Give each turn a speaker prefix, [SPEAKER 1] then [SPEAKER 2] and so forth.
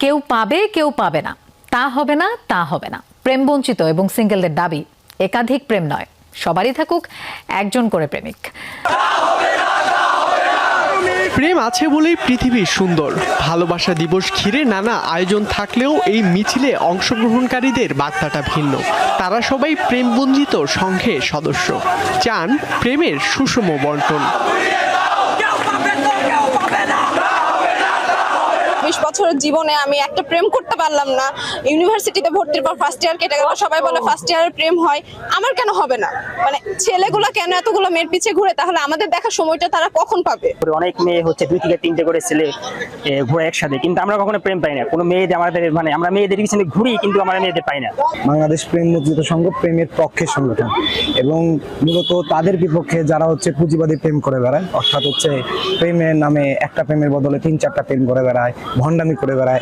[SPEAKER 1] কেউ পাবে কেউ পাবে না, তা হবে না, তা হবে না। প্রেম বঞ্চিত এবং সিঙ্গেলদের দাবি একাধিক প্রেম নয়, সবারই থাকুক একজন করে প্রেমিক।
[SPEAKER 2] প্রেম আছে বলেই পৃথিবী সুন্দর। ভালোবাসা দিবস ঘিরে নানা আয়োজন থাকলেও এই মিছিলে অংশগ্রহণকারীদের বার্তাটা ভিন্ন। তারা সবাই প্রেমবঞ্জিত সংঘের সদস্য, চান প্রেমের সুষম বন্টন।
[SPEAKER 3] 20 বছরের জীবনে আমি একটা প্রেম করতে পারলাম না। ইউনিভার্সিটিতে ভর্তির পর ফার্স্ট ইয়ার কেটে গেল, সবাই বলে ফার্স্ট ইয়ারের প্রেম হয়, আমার কেন হবে না? মানে ছেলেগুলো কেন এতগুলো মেয়ের পিছে ঘুরে? তাহলে আমাদের দেখার সময়টা তারা কখন পাবে?
[SPEAKER 4] অনেক মেয়ে হচ্ছে 2 থেকে 3টে করে ছেলে ঘুরে একসাথে, কিন্তু আমরা কখনো প্রেম পাই না। কোনো মেয়েদের আমাদের মানে আমরা মেয়েদের পিছনে ঘুরি, কিন্তু আমরা মেয়েদের পাই না।
[SPEAKER 5] বাংলাদেশ প্রেম বঞ্চিত সংঘ প্রেমের পক্ষের সংগঠন এবং মূলত তাদের বিপক্ষে যারা হচ্ছে পুঁজিবাদী প্রেম করে বেড়ায়, অর্থাৎ হচ্ছে প্রেমের নামে একটা প্রেমের বদলে 3-4টা প্রেম করে বেড়ায়, ভণ্ডামি করে বেড়ায়।